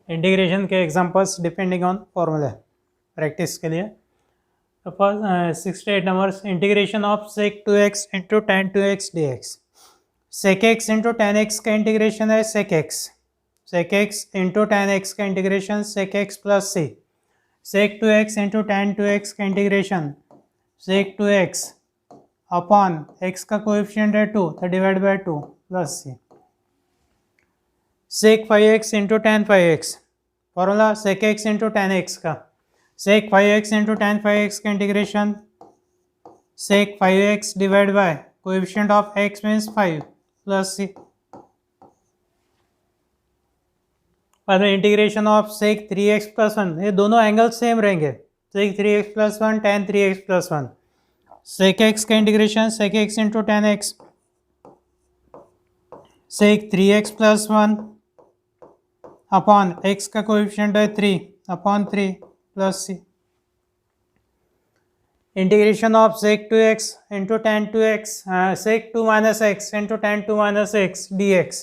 Integration के examples depending on formula practice के लिए। तो first 68 numbers, integration of sec 2x into tan 2x dx। Sec x into tan x का integration है sec x, sec x into tan x का integration sec x plus c, sec 2x into tan 2x का integration sec 2x upon x का coefficient है 2 तो divide by 2 plus c, sec 5x into tan 5x, formula sec x into tan x का, sec 5x into tan 5x का integration sec 5x divide by coefficient of x means 5 plus c, और integration of sec 3x plus 1, ये दोनों angle same रहेंगे, sec 3x plus 1 tan 3x plus 1, sec x का integration sec x into tan x sec 3x plus 1 upon x का coefficient है 3 upon 3 plus c, integration of sec 2x into tan 2x sec 2 minus x into tan 2 minus x dx,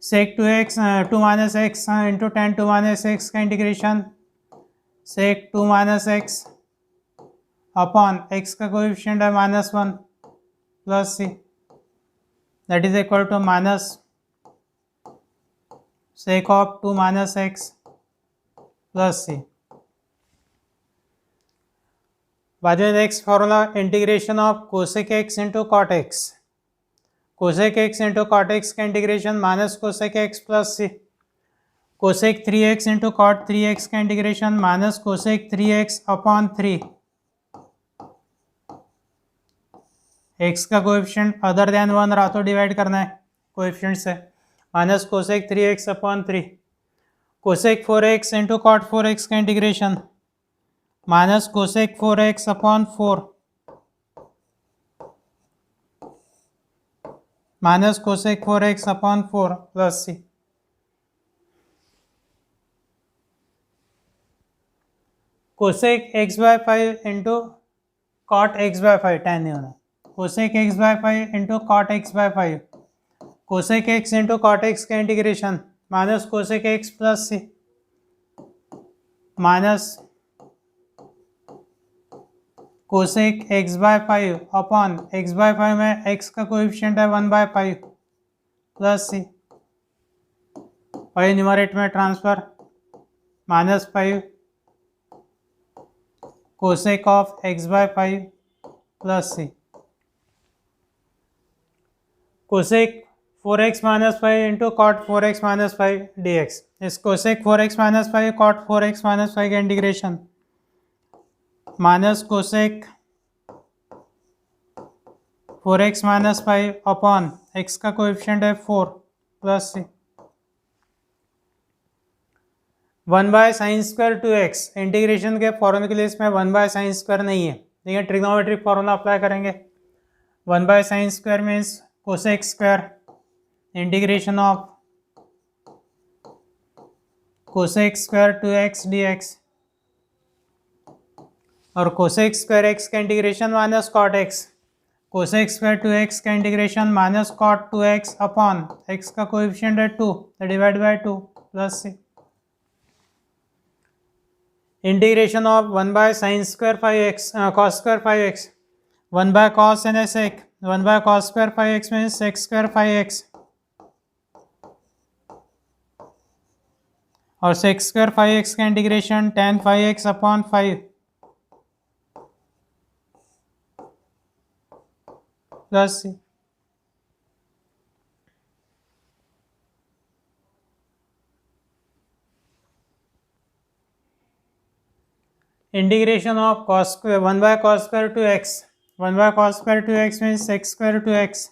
sec 2x 2 minus x into tan 2 minus x का integration sec 2 minus x upon x का coefficient है minus 1 plus c, that is equal to minus sec of 2 minus x plus c. बाद में next formula integration of cosec x into cot x, cosec x into cot x का integration minus cosec x plus c, cosec 3x into cot 3x का integration minus cosec 3x upon 3, x का coefficient other than 1 रहा तो divide करना है coefficient से, minus cosec 3x upon 3, cosec 4x into cot 4x का integration minus cosec 4x upon 4 minus cosec 4x upon 4 plus c, cosec x by 5 into cot x by 5, tan नहीं होना, cosec x by 5 into cot x by 5, cosec x into cot x का integration minus cosec x plus c, minus cosec x by 5 upon x by 5 में x का coefficient है 1 bye 5 plus c, 5 numerator में transfer minus 5 cosec of x by 5 plus c, cosec 4x minus 5 into cot 4x minus 5 dx, इस cosec 4x minus 5 cot 4x minus 5 का integration minus cosec 4x minus 5 upon x का coefficient है 4 plus c, 1 by sine square 2x, integration के फॉर्मूले के लिए इसमें 1 by sine square नहीं है, देखिए ट्रिग्नोमेट्रिक फॉर्मूला अप्लाई करेंगे, 1 by sine square means cosec square integration of cosec square 2x dx, और कोसेक स्क्वायर x का integration minus cot x, cosec square 2x का integration minus cot 2x upon x का coefficient है 2 तो divide by 2 plus c, integration of 1 by sine square 5x cos square 5x, 1 by cos N S एक 1 by cos square 5x means sec square 5x, और sec square 5x का integration tan 5x upon 5 plus c, integration of cos square 1 by cos square 2x, 1 by cos square 2x means sec square 2x,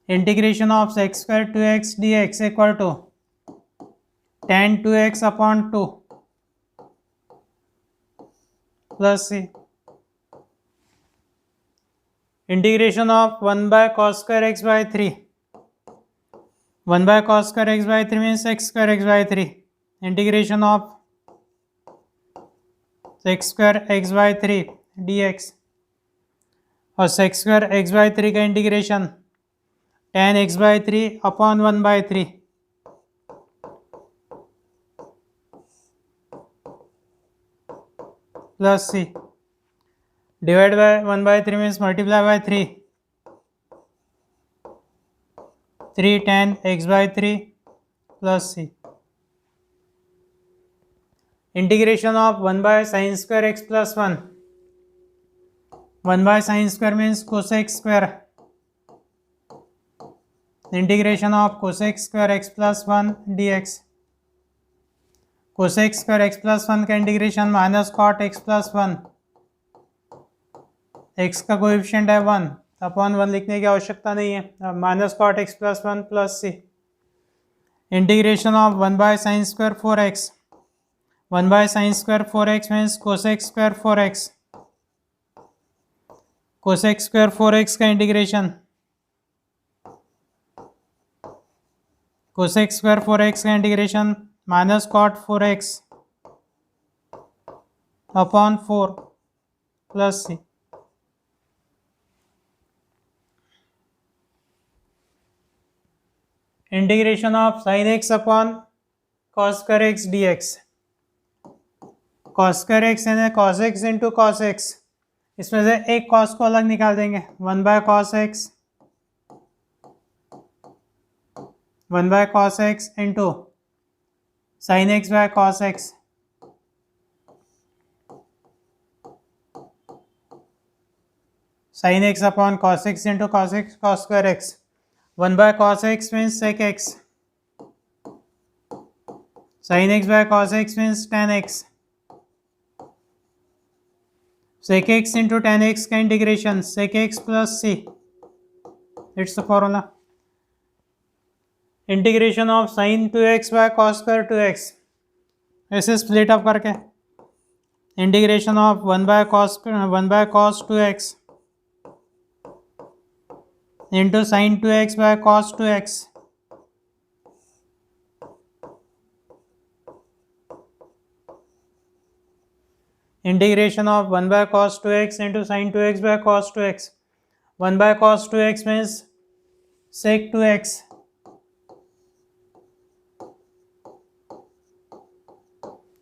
integration of sec square 2x dx equal to tan 2x upon 2 plus c, integration of 1 by cos square x by 3, 1 by cos square x by 3 means sec square x by 3, integration of sec square x by 3 dx, और sec square x by 3 का integration tan x by 3 upon 1 by 3 plus c. Divide by 1 by 3 means multiply by 3. 3 tan x by 3 plus c. Integration of 1 by sin square x plus 1. 1 by sin square means cosec square. Integration of cosec square x plus 1 dx. cosec square x plus 1 का integration minus cot x plus 1. x का coefficient है 1, upon 1 लिखने की आवश्यकता नहीं है. Minus cot x plus 1 plus c. Integration of 1 by sine square 4x. 1 by sine square 4x means cosec square 4x. Cosec square 4x का integration. Cosec square 4x का integration minus cot 4x upon 4 plus c. Integration of sine x upon cos square x dx. Cos square x यानी cos x into cos x. इसमें से एक cos को अलग निकाल देंगे. 1 by cos x 1 by cos x into sine x by cos x. Sine x upon cos x into cos x cos square x. 1 by cos x means sec x. Sine x by cos x means tan x. sec x into tan x का integration sec x plus c. It's the formula. Integration of sine 2x by cos square 2x. ऐसे split up करके integration of 1 by cos 2x into sine 2x by cos 2x. Integration of 1 by cos 2x into sin 2x by cos 2x. 1 by cos 2x means sec 2x.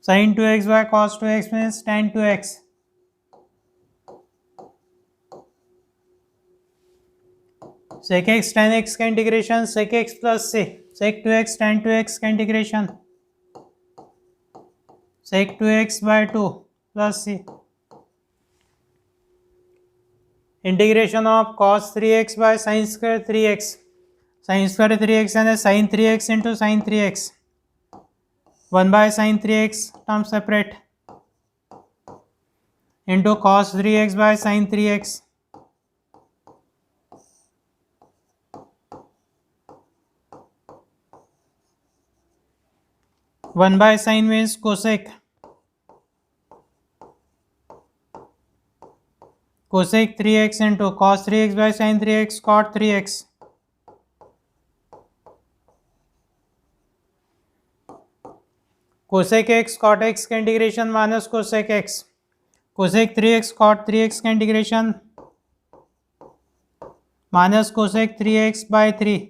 Sin 2x by cos 2x means tan 2x. sec x tan x का integration sec x plus c. sec 2x tan 2x का integration sec 2x by 2 plus c. Integration of cos 3x by sine square 3x. Sine square 3x यानी sine 3x into sine 3x. 1 by sine 3x term separate into cos 3x by sine 3x. One by sine means cosec. Cosec 3x into cos 3x by sine 3x cot 3x. Cosec x cot x का integration minus cosec x. Cosec 3x cot 3x का integration minus cosec 3x by 3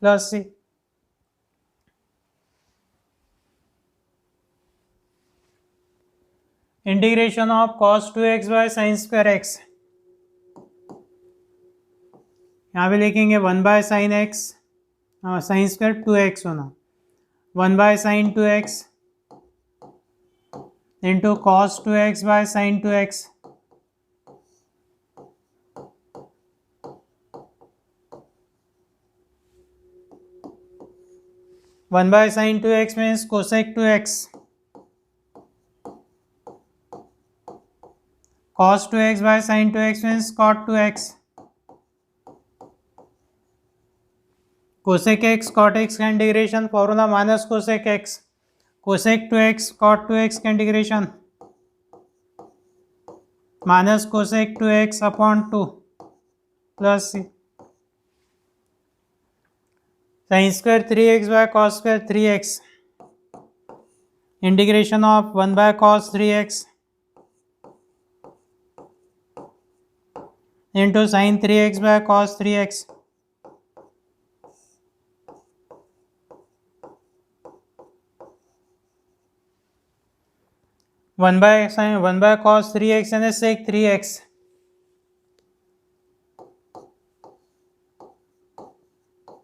plus c. Integration of cos 2x by sine square x. यहाँ पे लिखेंगे 1 by sine x sine square 2x होना. 1 by sine 2x into cos 2x by sine 2x. One by sine 2x means cosec 2x. cos 2x by sin 2x means cot 2x. cosec x cot x का integration formula minus cosec x. Cosec 2x cot 2x का integration minus cosec 2x upon 2 plus c. Sine square 3x by cos square 3x. Integration of 1 by cos 3x into sine 3x by cos 3x। One by cos 3x यानी sec 3x।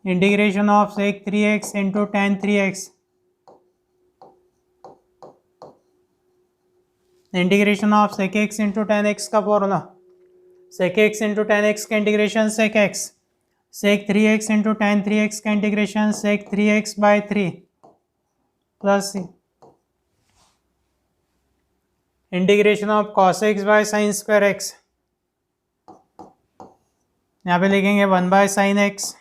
Integration of sec 3x into tan 3x। Integration of sec x into tan x का formula, sec x into tan x का integration sec x, sec 3x into tan 3x का integration sec 3x by 3 plus integration of cos x by sine square x। यहाँ पे लिखेंगे 1 by sine x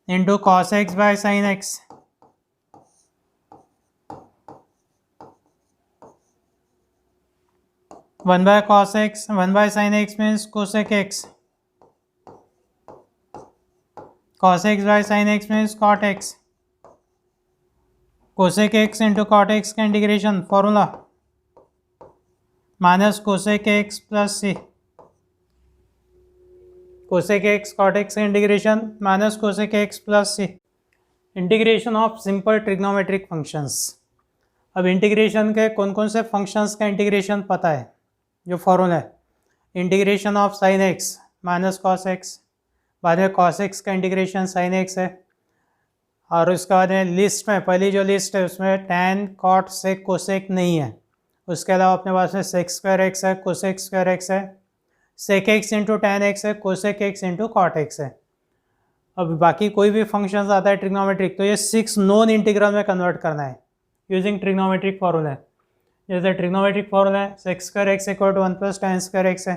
into cos x by sine x। One by cos x, one by sine x means cosec x, cos x by sine x means cot x, cosec x into cot x का integration formula minus cosec x plus c, cosec x cot x का integration minus cosec x plus c. Integration of simple trigonometric functions. अब integration के कौन कौन से functions का integration पता है, जो फॉर्मूला है integration of sign x minus cos x, बाद में कॉस एक्स का इंटीग्रेशन साइन एक्स है, और उसके बाद में लिस्ट में पहली जो लिस्ट है उसमें टैन कॉट सेक कोसेक नहीं है, उसके अलावा अपने पास में सेक स्क्वायर एक्स है, कोसेक स्क्वायर एक्स है, sec x into tan x है, cosec x into cot x है। अब बाकी कोई भी फंक्शन आता है ट्रिग्नोमेट्रिक तो ये 6 नॉन इंटीग्रल में कन्वर्ट करना है यूजिंग ट्रिग्नोमेट्रिक फॉर्मूला। जैसे ट्रिग्नोमेट्रिक फॉर्मूला है sec square x equal to 1 plus tan square x है,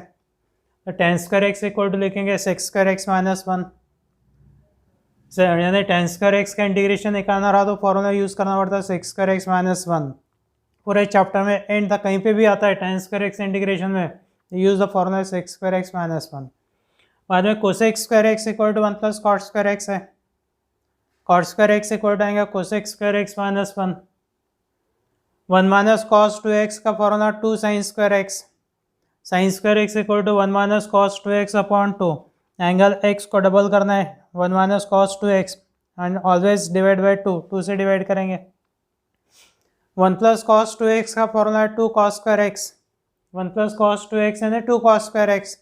तो tan square x equal to लिखेंगे सेक स्क्वायर एक्स माइनस 1, यानी टैन स्क्वायर एक्स का इंटीग्रेशन निकालना रहा तो फॉर्मूला यूज़ करना पड़ता है सेक स्क्वायर एक्स माइनस 1। पूरे चैप्टर में एंड तक कहीं पे भी आता है टैन स्क्वायर एक्स इंटीग्रेशन में use the formula sec square x minus 1। बाद में cosec square x equal to 1 plus cot square x है, cot square x equal to आएगा cosec square x minus 1, 1 minus cos 2x का formula 2 sine square x, sine square x equal to 1 minus cos 2x upon 2, angle x को double करना है 1 minus cos 2x and always divide by 2, 2 से divide करेंगे। 1 plus cos 2x का formula है 2 cos square x, 1 plus cos 2x यानी 2 cos square x,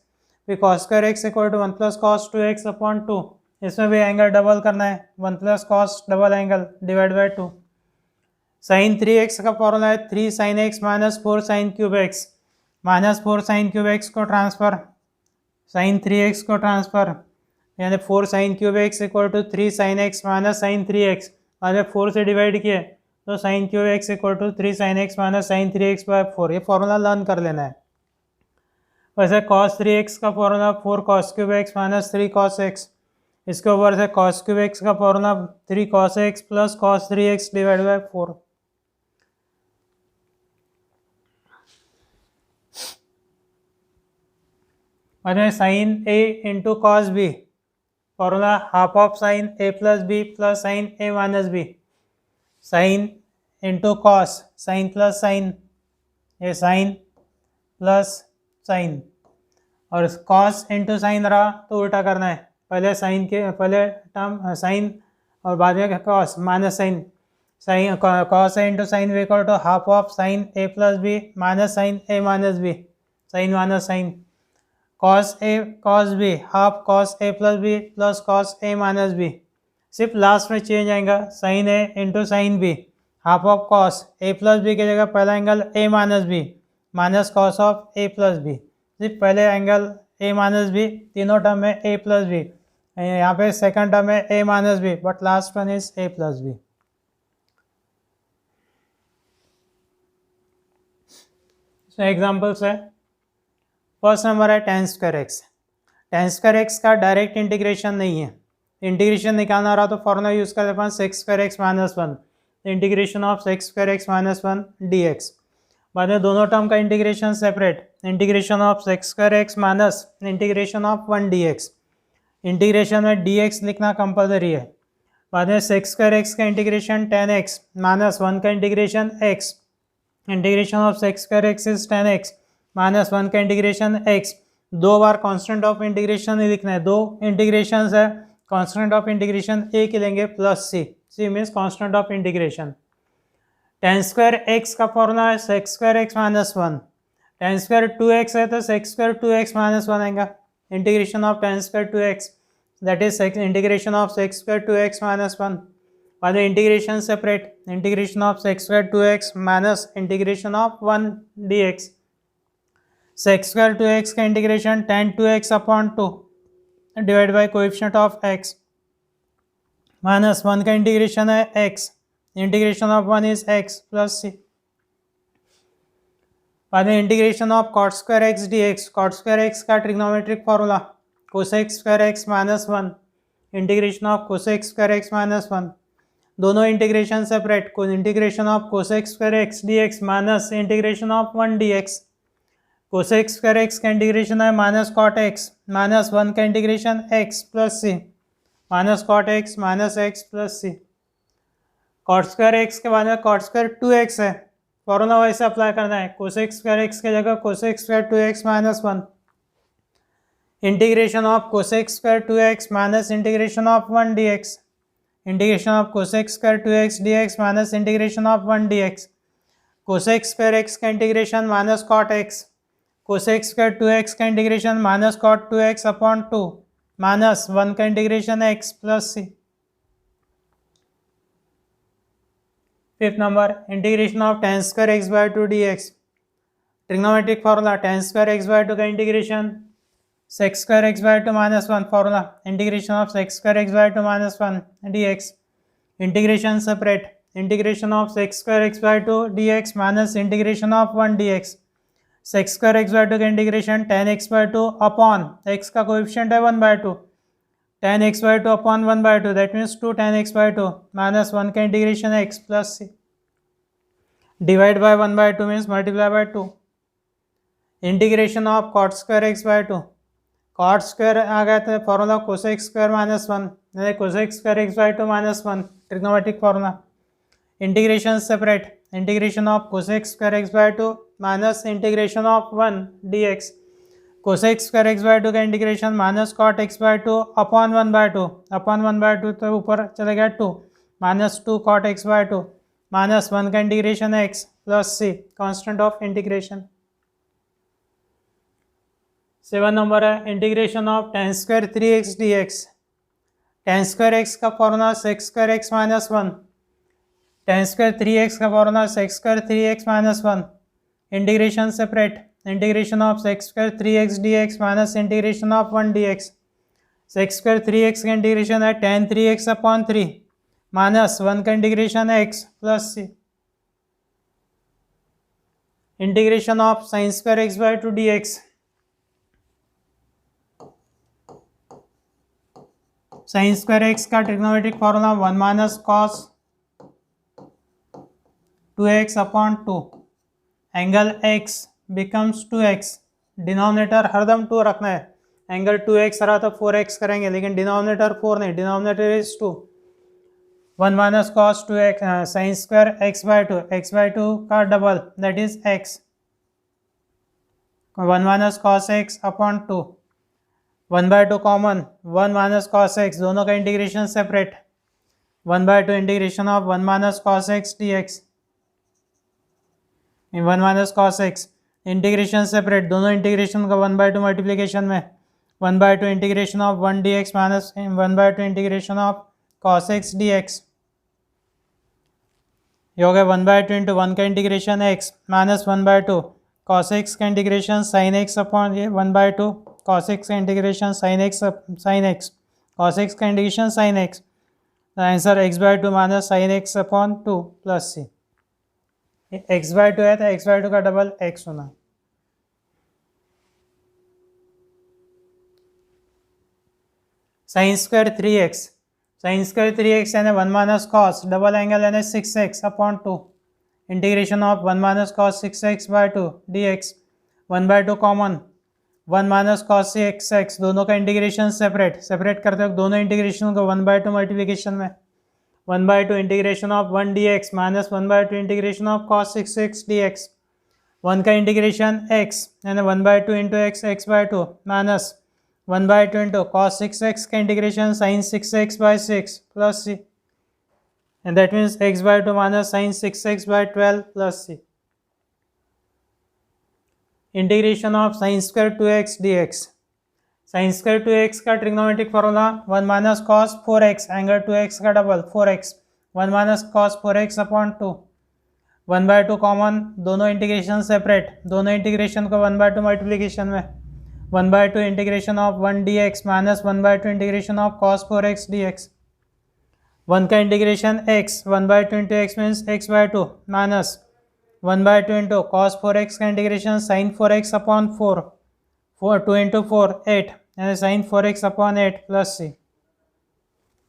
फिर cos square x equal to 1 plus cos 2x upon 2, इसमें भी एंगल डबल करना है 1 plus cos double angle divide by 2। Sine 3x का formula है 3 sine x minus 4 sine cube x, minus 4 sine cube x को transfer sine 3x को transfer, यानी 4 sine cube x equal to 3 sine x minus sine 3x, अगर 4 से divide किए तो sine cube x equal to 3 sine x minus sine 3x by 4, ये formula learn कर लेना है। वैसे cos 3x का formula 4 cos cube x minus 3 cos x, इसके ऊपर से cos क्यूब एक्स का formula 3 cos x plus cos 3x divide by 4। मैंने sine a into cos b, formula half of sine a plus b plus sine a minus b, sine into cos sine plus sine, ये sine plus sine, और cos into sine रहा तो उल्टा करना है, पहले sign के पहले टर्म साइन और बाद में cos minus sine, sine cos a into sine equal to half of sine a plus b minus sine a minus b, sine minus sine, cos a cos b half cos a plus b plus cos a minus b, सिर्फ last में change आएगा sine a into sine b, half of cos a plus b की जगह पहला angle a minus b minus cos of a plus B, सिर्फ पहले angle a minus b, तीनों term में a प्लस बी, यहाँ पे सेकंड टर्म में a minus b but last one is a plus b. So examples है, first number है tan square x, tan square x का डायरेक्ट इंटीग्रेशन नहीं है, इंटीग्रेशन निकालना रहा तो फॉर्मूला यूज़ करते हैं sex square x minus 1, integration of sex square x minus 1 dx, बाद में दोनों टर्म का integration separate, integration of sex square x minus integration of 1 dx, integration में dx लिखना कंपलसरी है, बाद में सेक्स स्क्वायर एक्स का इंटीग्रेशन tan x माइनस 1 का integration x, integration of sex square x is tan x, minus 1 का integration x, 2 bar constant of integration ही लिखना है, 2 इंटीग्रेशंस है, कांस्टेंट ऑफ इंटीग्रेशन एक ही लेंगे plus c means constant of integration. tan square x का formula है sec square x minus 1, tan square 2x है तो sec स्क्वायर 2x माइनस 1 आएगा, integration of tan square 2x that is integration of sec square 2x minus 1, और the integration separate, integration of sec square 2x minus integration of 1 dx, sec square 2x का integration tan 2x upon 2 divide by coefficient of x minus 1 का integration है x, integration of 1 is x plus c, बाद में integration of cot square x dx, cot square x का trigonometric formula cosec square x minus 1, integration of cosec square x minus 1, दोनों integration separate, integration of cosec square x dx minus integration of 1 dx, cosec square x का integration है minus cot x minus 1 का integration x plus c, minus cot x minus x plus c, cot square x के बाद में cot square 2x है, formula वैसे apply करना है, cosec स्क्वायर x के जगह cosec square 2x minus 1, integration of cosec square 2x minus integration of 1 dx, integration of cosec square 2x dx minus integration of 1 dx, cosec square x का integration minus cot x, cosec square 2x का integration minus cot 2x upon 2 minus 1 का integration x plus c। Fifth number, integration of tan square x by 2 dx, trigonometric formula tan square x by 2 का integration sec square x by 2 minus 1, formula integration of sec square x by 2 minus 1 dx, integration separate, integration of sec square x by 2 dx minus integration of 1 dx, sec square x by 2 का integration tan x by 2 upon x का coefficient है 1 by 2, tan x by 2 upon 1 by 2 that means 2 tan x by 2 minus 1 का integration x plus c, divide by 1 by 2 means multiply by 2, integration of cot square x by 2, cot square आ गया था formula cosec square minus 1, cosec square x by 2 minus 1 trigonometric formula, integration separate, integration of cosec square x by 2 minus integration of 1 dx, cosec square x by 2 का integration minus cot x by 2 upon 1 by 2, upon 1 by 2 तो ऊपर चले गया 2 minus 2 cot x by 2 minus 1 का integration x plus c, constant of integration. 7 number है integration of tan square 3x dx, tan square x का formula sec square x minus 1, tan square 3x का formula sec square 3x minus 1, integration separate, integration of sec square 3x dx minus integration of 1 dx, sec square 3x का integration है tan 3x upon 3 minus 1 का integration है x plus c, integration of sin square x by 2 dx, sin square x का trigonometric formula 1 minus cos 2x upon 2, angle x becomes 2x, denominator हरदम 2 रखना है, angle 2x रहा तो 4x करेंगे लेकिन डिनोमिनेटर 4 नहीं, denominator is 2, 1 minus cos 2x sin square x by 2 का double that is x, 1 minus cos x upon 2, 1 by 2 common, 1 minus cos x, दोनों का integration separate, 1 by 2 integration of 1 minus cos x dx, 1 minus cos x, integration separate, दोनों integration का 1 by 2 multiplication में 1 by 2 integration of 1 dx minus 1 by 2 integration of cos x dx, ये हो गया 1 by 2 into 1 का integration x minus 1 by 2 cos x का integration sin x upon ये 1 by 2 cos x का integration sin x cos x का integration sin x, answer x by 2 minus sin x upon 2 plus c, x by 2 है तो x by 2 का double x होना। sin square 3x, sin square 3x यानी 1 minus cos double angle यानी 6x upon 2, integration of 1 minus cos 6x by 2 dx, 1 by 2 common, 1 minus cos 6x, दोनों का integration separate करते हो दोनों इंटीग्रेशन को 1 बाय 2 मल्टीप्लीकेशन में 1 by 2 integration of 1 dx minus 1 by 2 integration of cos 6x dx, 1 का integration x यानी 1/2 into x x by two minus 1/2 into cos 6x का integration sine 6x by 6 plus c and that means x by 2 minus sin 6x by 12 plus c. Integration of sin square 2x dx. Sin square 2x का trigonometric formula 1 minus cos 4x angle 2x का double 4x 1 minus cos 4x अपॉन 2 1/2 common, दोनों integration separate, दोनों integration को 1/2 multiplication में 1/2 integration of 1 dx minus 1/2 integration of cos 4x dx. 1 का integration x 1/2 into x means x by 2 minus 1/2 into cos 4x का integration sin 4x upon 4 2 into 4 8 यानी sin 4x upon 8 plus c.